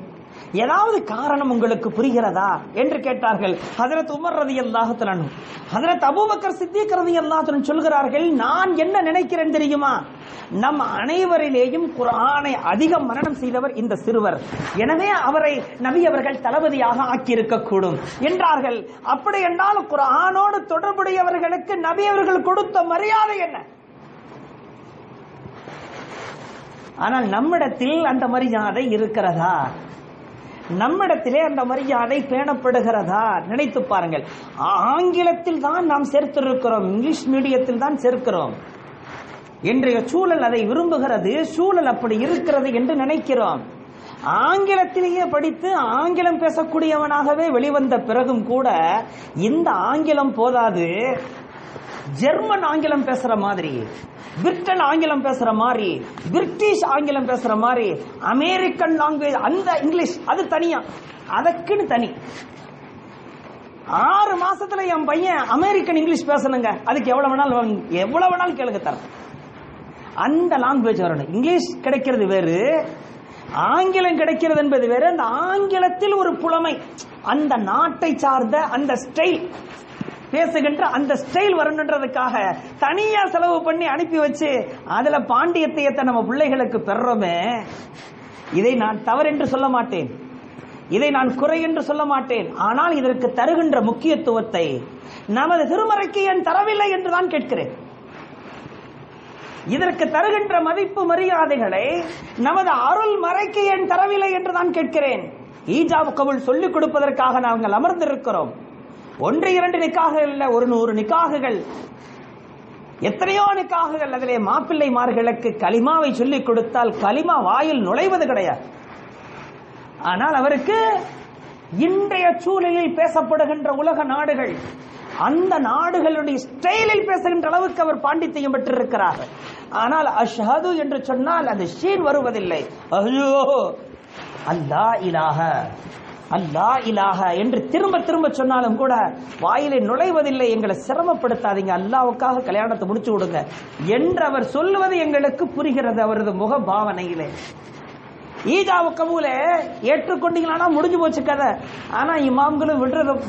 S1: ஏதாவது காரணம் உங்களுக்கு புரிகிறதா என்று கேட்டார்கள் ஹஜ்ரத் உமர் ரலியல்லாஹு அன்ஹு. ஹஜ்ரத் அபூபக்கர் சித்திக் ரலியல்லாஹு அன்ஹு சொல்கிறார்கள், நான் என்ன நினைக்கிறேன் தெரியுமா? நம் அனைவரிலேயும் குர்ஆனை அதிகம் மரணம் செய்தவர் இந்த சிறுவர், எனவே அவரை நபி அவர்கள் தளபதியாக ஆக்கியிருக்க கூடும் என்றார்கள். அப்படி என்றால் குர்ஆனோடு தொடர்புடையவர்களுக்கு நபி அவர்கள் கொடுத்த மரியாதை என்ன? ஆனால் நம்மிடத்தில் அந்த மரியாதை இருக்கிறதா? நம்மிடத்திலே அந்த மரியாதை பேணப்படுகிறதா? நினைத்து பாருங்கள். ஆங்கிலத்தில் தான் நாம் சேர்த்திருக்கிறோம், இங்கிலீஷ் மீடியத்தில் தான் சேர்க்கிறோம். இன்றைய சூழல் அதை விரும்புகிறது, சூழல் அப்படி இருக்கிறது என்று நினைக்கிறோம். ஆங்கிலத்திலேயே படித்து ஆங்கிலம் பேசக்கூடியவனாகவே வெளிவந்த பிறகும் கூட இந்த ஆங்கிலம் போதாது, ஜெர்மன் ஆங்கிலம் பேசுற மாதிரி, பிரிட்டன் ஆங்கிலம் பேசுற மாதிரி, பிரிட்டிஷ் ஆங்கிலம் பேசுற மாதிரி, அமெரிக்கன் லாங்குவேஜ் அந்த இங்கிலீஷ் அது தனியா, அதற்குன்னு தனி. 6 மாசத்துல என் பையன் அமெரிக்கன் இங்கிலீஷ் பேசணுங்க, அதுக்கு எவ்வளவு வேணாலும் கேளுங்க தரேன். அந்த லாங்குவேஜ் வரணும். இங்கிலீஷ் கிடைக்கிறது வேறு, ஆங்கிலம் கிடைக்கிறது என்பது வேறு. அந்த ஆங்கிலத்தில் ஒரு புலமை, அந்த நாட்டை சார்ந்த அந்த ஸ்டைல் பேசுகின்ற அந்த ஸ்டைல் வரணுன்றதுக்காக தனியா செலவு பண்ணி அனுப்பி வச்சு அதுல பாண்டியத்தை நம்ம பிள்ளைகளுக்கு பெறோமே. இதை நான் தவறு என்று சொல்ல மாட்டேன், இதை நான் குறை என்று சொல்ல மாட்டேன். ஆனால் இதற்கு தருகின்ற முக்கியத்துவத்தை நமது திருமறைக்கு ஏன் தரவில்லை என்றுதான் கேட்கிறேன். இதற்கு தருகின்ற மதிப்பு மரியாதைகளை நமது அருள் மறைக்கு ஏன் தரவில்லை என்றுதான் கேட்கிறேன். ஈஜாப் கபூல் சொல்லிக் கொடுப்பதற்காக நாங்கள் அமர்ந்திருக்கிறோம். 1-2 நிக்காகுகள் இல்ல, 100 நிக்காகுகள், எத்தனையோ நிக்காகுகள். அதிலே மாப்பிள்ளைமார்களுக்கு கலிமாவை சொல்லிக் கொடுத்தால் கலிமா வாயில் நுழைவது கிடையாது. ஆனால் அவருக்கு இன்றைய சூழலில் பேசப்படுகின்ற உலக நாடுகள், அந்த நாடுகளுடைய ஸ்டைலில் பேசுகின்ற அளவுக்கு அவர் பாண்டித்தியம் பெற்றிருக்கிறார். ஆனால் அஷ்ஹது என்று சொன்னால் அது ஷீன் வருவதில்லை. ஐயோ அல்லாஹ் இலாஹ அல்லாஹ் இலாஹ என்று திரும்ப திரும்ப சொன்னாலும் கூட வாயிலே நுழைவதில்லை. எங்களை சிரமப்படுத்தாதீங்க, அல்லாஹ்வுக்காக கல்யாணத்தை முடிச்சு விடுங்க என்று அவர் சொல்லுவது எங்களுக்கு புரிகிறது அவரது முக பாவனையிலே. ஈஜாவு கபூல ஏற்றுக்கொண்டீங்களா முடிஞ்சு போச்சு கதை. ஆனா இமாம்களும்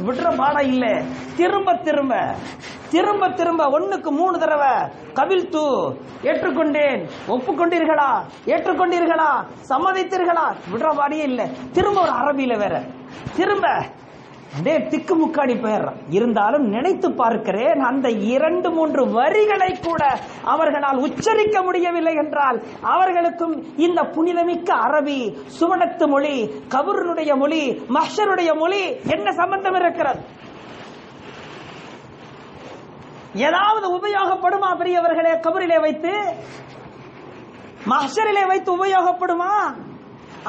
S1: விடுற பாடம் இல்லை. திரும்ப திரும்ப திரும்ப திரும்ப 1க்கு 3 தடவை கபில் தூ, ஏற்றுக்கொண்டேன், ஒப்புக்கொண்டீர்களா, ஏற்றுக்கொண்டீர்களா, சம்மதித்தீர்களா, விடுற பாடியே இல்லை. திரும்ப ஒரு அரபியில வேற திரும்ப திக்கு முக்காடி போயிடுறான். இருந்தாலும் நினைத்து பார்க்கிறேன், அந்த 2-3 வரிகளை கூட அவர்களால் உச்சரிக்க முடியவில்லை என்றால் அவர்களுக்கும் இந்த புனிதமிக்க அரபி, சுவனத்து மொழி, கபருடைய மொழி, மஹ்ஷருடைய மொழி என்ன சம்பந்தம் இருக்கிறது? ஏதாவது உபயோகப்படுமா பெரியவர்களே? கபரிலே வைத்து, மஹ்ஷரிலே வைத்து உபயோகப்படுமா?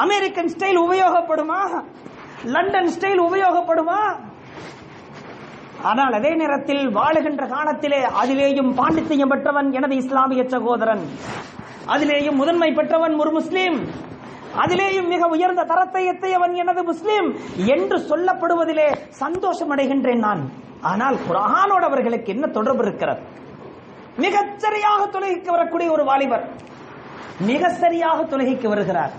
S1: அமெரிக்கன் ஸ்டைல் உபயோகப்படுமா? லண்டன் ஸ்டைல் உபயோகப்படுமா? ஆனால் அதே நேரத்தில் வாழுகின்ற காலத்திலே அதிலேயும் பாண்டித்தியம் பெற்றவன் எனது இஸ்லாமிய சகோதரன், அதிலேயும் முதன்மை பெற்றவன் ஒரு முஸ்லீம், அதிலேயும் மிக உயர்ந்த தரத்தை எத்தியவன் எனது முஸ்லீம் என்று சொல்லப்படுவதிலே சந்தோஷம் அடைகின்றேன் நான். ஆனால் குர்ஆனோடு அவர்களுக்கு என்ன தொடர்பு இருக்கிறது? மிகச் சரியாக தொழுகைக்கு வரக்கூடிய ஒரு வாலிபர் மிக சரியாக தொழுகைக்கு வருகிறார்.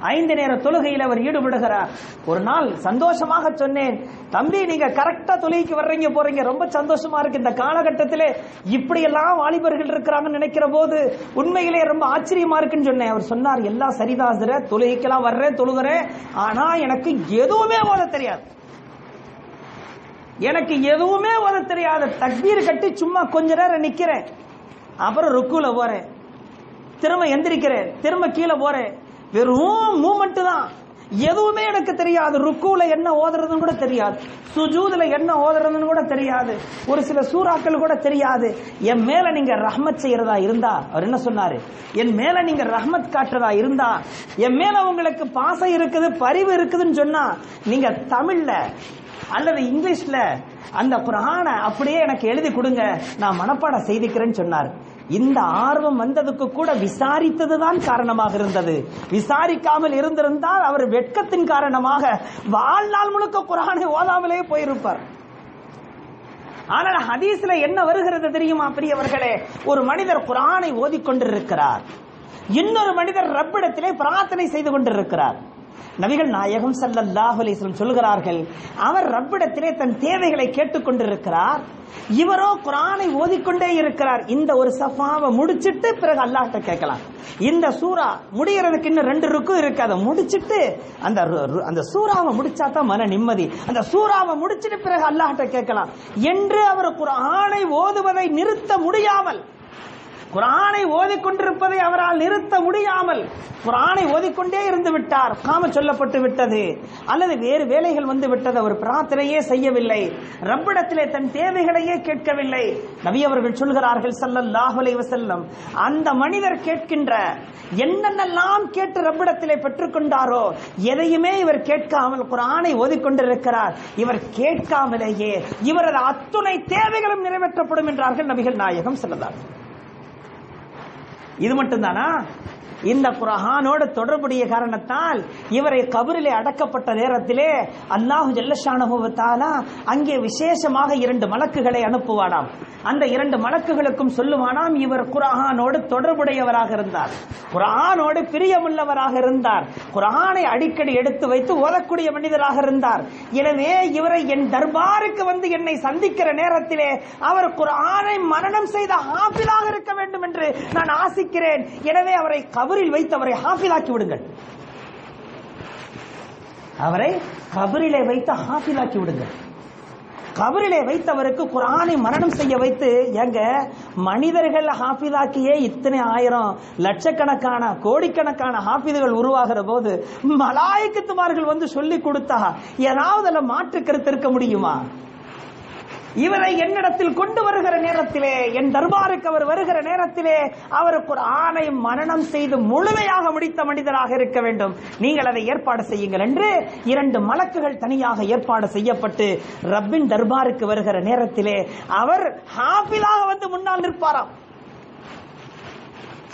S1: 5 நேர தொழுகையில் அவர் ஈடுபடுகிறார். ஒரு நாள் சந்தோஷமாக சொன்னேன், தம்பி நீங்க கரெக்டா தொழுகைக்கு வர்றீங்க போறீங்க, ரொம்ப சந்தோஷமா இருக்கு. இந்த காலகட்டத்திலே இப்படி எல்லாம் வாலிபர்கள் இருக்கிறாங்கன்னு நினைக்கிற போது உண்மையிலே ரொம்ப ஆச்சரியமா இருக்குன்னு சொன்னேன். அவர் சொன்னார், எல்லாம் சரிதாசர, தொழுகைக்கெல்லாம் வர்றேன், தொழுகிறேன், ஆனா எனக்கு எதுவுமே ஓத தெரியாது, எனக்கு எதுவுமே ஓத தெரியாது. தக்பீர் கட்டி சும்மா கொஞ்ச நேரம் நிக்கிறேன், அப்புறம் ருக்குல போறேன், திரும்ப எந்திரிக்கிறேன், திரும்ப கீழே போறேன், வெறும் மூமெண்ட் தான், எதுவுமே எனக்கு தெரியாது. ருக்குல என்ன ஓதுறதுன்னு கூட தெரியாது, சுஜூதுல என்ன ஓதுறதுன்னு கூட தெரியாது, ஒரு சில சூறாக்கள் கூட தெரியாது. என் மேல நீங்க ரஹ்மத் செய்யறதா இருந்தா, அவர் என்ன சொன்னாரு, என் மேல நீங்க ரஹ்மத் காட்டுறதா இருந்தா, என் மேல உங்களுக்கு பாசம் இருக்குது, பரிவு இருக்குதுன்னு சொன்னா நீங்க தமிழ்ல அல்லது இங்கிலீஷ்ல அந்த குர்ஆனை அப்படியே எனக்கு எழுதி கொடுங்க, நான் மனப்பாடம் செய்திக்கிறேன்னு சொன்னார். இந்த ஆர்வம் வந்ததுக்கு கூட விசாரித்ததுதான் காரணமாக இருந்தது. விசாரிக்காமல் இருந்திருந்தால் அவர் வெட்கத்தின் காரணமாக வாழ்நாள் முழுக்க குர்ஆனை ஓதாமலே போயிருப்பார். ஆனால் ஹதீஸ்ல என்ன வருகிறது தெரியுமா பெரியவர்களே? ஒரு மனிதர் குர்ஆனை ஓதிக்கொண்டிருக்கிறார், இன்னொரு மனிதர் ரப்பிடத்திலே பிரார்த்தனை செய்து கொண்டிருக்கிறார். நபிகள் நாயகம் ஸல்லல்லாஹு அலைஹி வஸல்லம் சொல்கிறார்கள், அவர் ரப்பிடத்திலே தன் தேவைகளை கேட்டுக்கொண்டிருக்கிறார், இவரோ குர்ஆனை ஓதிக்கொண்டே இருக்கிறார். இந்த ஒரு சஃபாவை முடிச்சிட்டு பிறகு அல்லாஹ்ட்ட கேட்கலாம். இந்த சூரா முடியறதுக்கு இன்னும் 2 ருக்கு இருக்கு, அதை முடிச்சிட்டு அந்த சூறாவை முடிச்சா தான் மன நிம்மதி, அந்த சூறாவை முடிச்சிட்டு பிறகு அல்லாஹ்ட்ட கேட்கலாம் என்று அவர் குர்ஆனை ஓதுவதை நிறுத்த முடியாமல் குர்ஆனை ஓதிக்கொண்டிருப்பதை அவரால் நிறுத்த முடியாமல் குர்ஆனை ஓதிக்கொண்டே இருந்து விட்டார். காம சொல்லப்பட்டு விட்டது அல்லது வேறு வேலைகள் வந்து விட்டது. அவர் பிரார்த்தனையே செய்யவில்லை, ரப்பிடத்திலே தன் தேவைகளையே கேட்கவில்லை. நபி அவர்கள் சொல்கிறார்கள் ஸல்லல்லாஹு அலைஹி வஸல்லம், அந்த மனிதர் கேட்கின்ற என்னென்னலாம் கேட்டு ரப்பிடத்திலே பெற்றுக்கொண்டாரோ எதையுமே இவர் கேட்காமல் குர்ஆனை ஓதிக்கொண்டிருக்கிறார். இவர் கேட்காமலேயே இவரது அத்துணை தேவைகளும் நிறைவேற்றப்படும் என்றார்கள் நபிகள் நாயகம் ஸல்லல்லாஹு அலைஹி வஸல்லம். இது மட்டும்தானா? இந்த குர்ஆனோடு தொடர்புடைய காரணத்தால் இவரை கபரிலே அடக்கப்பட்ட நேரத்திலே அல்லாஹு ஜல்ல ஷானஹு வ தஆலா அங்கே விசேஷமாக 2 மலக்குகளை அனுப்புவானாம். அந்த 2 மலக்குகளுக்கும் சொல்லுவானாம், இவர் குர்ஆனோடு தொடர்புடையவராக இருந்தார், குர்ஆனோடு பிரியமுள்ளவராக இருந்தார், குர்ஆனை அடிக்கடி எடுத்து வைத்து ஓதக்கூடிய மனிதராக இருந்தார். எனவே இவரை என் தர்பாருக்கு வந்து என்னை சந்திக்கிற நேரத்திலே அவர் குர்ஆனை மனனம் செய்த ஹாஃபிதாக இருக்க வேண்டும் என்று நான் ஆசிக்கிறேன். எனவே அவரை கபரில் வைத்து அவரை ஹாஃபிலாக்கி விடுங்கள், அவரை கபரிலே வைத்து ஹாஃபிலாக்கி விடுங்கள். கபரிலே வைத்தவருக்கு குர்ஆனை மரணம் செய்ய வைத்து, எங்க மனிதர்கள் ஹாஃபிலாக்கியே இத்தனை ஆயிரம் லட்சக்கணக்கான கோடிக்கணக்கான ஹாஃபிதுகள் உருவாகிற போது மலாயிக்கத்துமார்கள் வந்து சொல்லி கொடுத்தா ஏதாவது அதில் மாற்று கருத்து இருக்க முடியுமா? இவரை என்னிடத்தில் கொண்டு வருகிற நேரத்திலே, என் தர்பாருக்கு அவர் வருகிற நேரத்திலே அவர் குர்ஆனை மனனம் செய்து முழுமையாக முடித்த மனிதராக இருக்க வேண்டும். நீங்கள் அதை ஏற்பாடு செய்யுங்கள் என்று 2 மலக்குகள் தனியாக ஏற்பாடு செய்யப்பட்டு ரப்பின் தர்பாருக்கு வருகிற நேரத்திலே அவர் ஹாஃபிலாக வந்து முன்னால் நிற்பாராம்.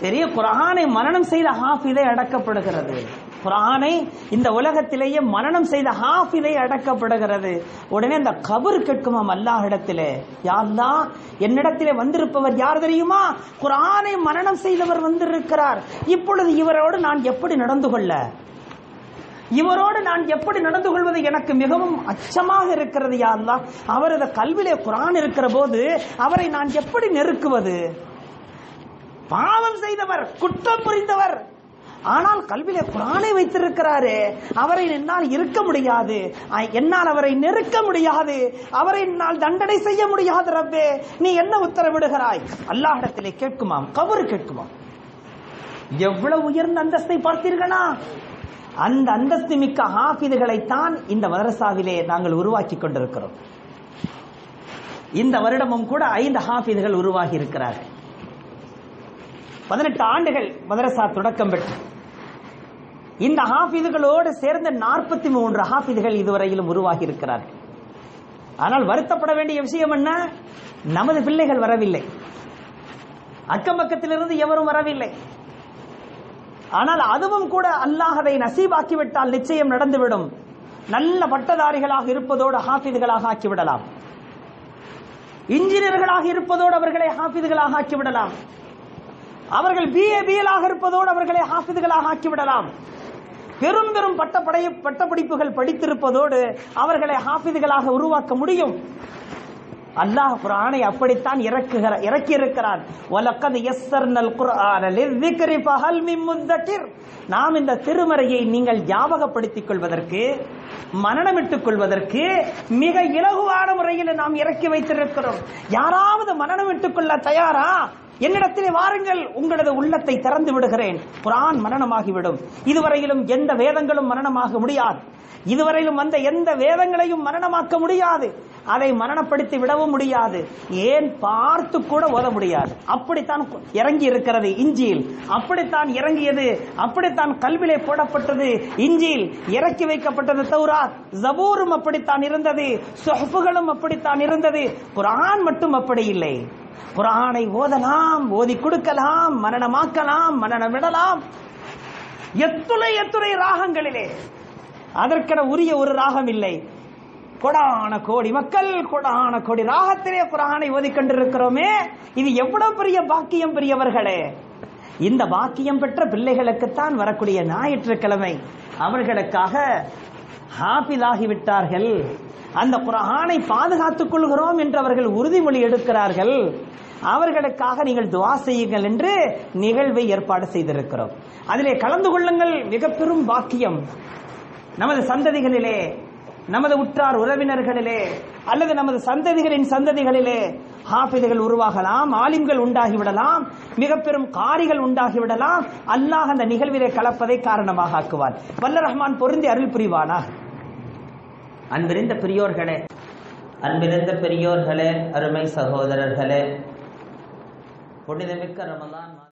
S1: பெரிய குர்ஆனை மனனம் செய்த ஹாஃபிதை அடக்கப்படுகிறது. குர்ஆனை இந்த உலகத்திலேயே மனனம் செய்த ஹாஃபிதை அடக்கப்படுகிறது. உடனே அந்த கபர் கேட்குமாம் அல்லாஹ்விடத்திலே, யா அல்லாஹ், என்னிடத்திலே வந்திருப்பவர் யார் தெரியுமா? குர்ஆனை மனனம் செய்தவர் வந்திருக்கிறார். இப்பொழுது இவரோடு நான் எப்படி நடந்து கொள்ள, இவரோடு நான் எப்படி நடந்து கொள்வது எனக்கு மிகவும் அச்சமாக இருக்கிறது. யா அல்லாஹ், அவரது கல்விலே குர்ஆன் இருக்கிற போது அவரை நான் எப்படி நெருக்குவது? பாவம் செய்தவர், குற்றம் புரிந்தவர், ஆனால் கல்வியிலே குர்ஆனை வைத்திருக்கிறாரே, அவரை என்னால் இருக்க முடியாது, என்னால் அவரை நெருக்க முடியாது, அவரை என்னால் தண்டனை செய்ய முடியாது. ரப்பே, நீ என்ன உத்தரவிடுகிறாய்? அல்லாஹ்விடத்திலே கேட்குமாம், கபர் கேட்குமாம். எவ்வளவு உயர்ந்த அந்தஸ்தை பார்த்தீர்களா? அந்த அந்தஸ்து மிக்க ஹாஃபிதுகளைத்தான் இந்த மதரசாவிலே நாங்கள் உருவாக்கி கொண்டிருக்கிறோம். இந்த வருடமும் கூட 5 ஹாஃபிதுகள் உருவாகி இருக்கிறார்கள். 18 ஆண்டுகள் மதரசா தொடக்கம் பெற்று இந்த ஹாஃபிதுகளோடு சேர்ந்த 43 ஹாஃபிதுகள் இதுவரையிலும் உருவாகி இருக்கிறார்கள். ஆனால் வருத்தப்பட வேண்டிய விஷயம் என்ன? நமது பிள்ளைகள் வரவில்லை, அக்கம் பக்கத்திலிருந்து எவரும் வரவில்லை. ஆனால் அதுவும் கூட அல்லாஹ் அதை நசீபாக்கிவிட்டால் நிச்சயம் நடந்துவிடும். நல்ல பட்டதாரிகளாக இருப்பதோடு ஹாஃபிதுகளாக ஆக்கிவிடலாம், இன்ஜினியர்களாக இருப்பதோடு அவர்களை ஹாஃபிதுகளாக ஆக்கிவிடலாம், அவர்கள் BA-BL இருப்பதோடு அவர்களை ஹாஃபிதுகளாக ஆக்கிவிடலாம், பெரும் பெரும் பட்டப்படிப்புகள் படித்திருப்பதோடு அவர்களை ஹாஃபிதுகளாக உருவாக்க முடியும். அல்லாஹ் குர்ஆனை அப்படித்தான் இறக்கி இருக்கிறான். வலக்கத் யஸ்ஸர்னல் குர்ஆன லிذிக்ரி ஃபஹல் மின் முத்தகிர். நாம் இந்த திருமறையை நீங்கள் ஞாபகப்படுத்திக் கொள்வதற்கு, மனனமிட்டுக் கொள்வதற்கு மிக இலகுவான முறையில் நாம் இறக்கி வைத்திருக்கிறோம். யாராவது மனனமிட்டுக் கொள்ள தயாரா? என்னிடத்திலே வாருங்கள், உங்களது உள்ளத்தை திறந்து விடுகிறேன். குர்ஆன் மனனமாகிவிடும். இதுவரையிலும் எந்த வேதங்களும் மனனமாக முடியாது, இதுவரையிலும் வந்த எந்த வேதங்களையும் மனனமாக்க முடியாது, அதை மனனப்படுத்தி விடவும் முடியாது, ஏன் பார்த்து கூட ஓத முடியாது. அப்படித்தான் இறங்கி இருக்கிறது இன்ஜீல், அப்படித்தான் இறங்கியது, அப்படித்தான் கல்விலே போடப்பட்டது இன்ஜீல், இறக்கி வைக்கப்பட்டது தௌராத், ஜபூரும் அப்படித்தான் இருந்தது, சுஹ்ஃபுகளும் அப்படித்தான் இருந்தது. குர்ஆன் மட்டும் அப்படி இல்லை. குர்ஆனை ஓதலாம், ஓதி கொடுக்கலாம், மனனமாக்கலாம், மனனமிடலாம், எத்துணை ராகங்களிலே. அதற்கென உரிய ஒரு ராகம் இல்லை. கோடான கோடி மக்கள் கோடான கோடி ராகத்திலே குர்ஆனை ஓதிக்கொண்டிருக்கிறோமே, இது எவ்வளவு பெரிய பாக்கியம் பெரியவர்களே. இந்த பாக்கியம் பெற்ற பிள்ளைகளுக்குத்தான் வரக்கூடிய ஞாயிற்றுக்கிழமை அவர்களுக்காக ஹாஃபிலாகிவிட்டார்கள், அந்த குர்ஆனை பாதுகாத்துக் கொள்கிறோம் என்று அவர்கள் உறுதிமொழி எடுக்கிறார்கள். அவர்களுக்காக நீங்கள் துஆ செய்யுங்கள் என்று நிகழ்வை ஏற்பாடு செய்திருக்கிறோம். அதிலே கலந்து கொள்ளுங்கள், மிக பெரும் பாக்கியம். நமது சந்ததிகளிலே, நமது உற்றார் உறவினர்களிலே அல்லது நமது சந்ததிகளின் சந்ததிகளிலே ஹாஃபிதுகள் உருவாகலாம், ஆலிம்கள் உண்டாகிவிடலாம், மிக பெரும் காரிகள் உண்டாகிவிடலாம். அல்லாஹ் அந்த நிகழ்விலே கலப்பதை காரணமாக ஆக்குவான். வல்ல ரஹ்மான் பொருந்தி அருள் புரிவானா. அன்பிருந்த பெரியோர்களே, அருமை சகோதரர்களே, புனிதமிக்க ரமலான்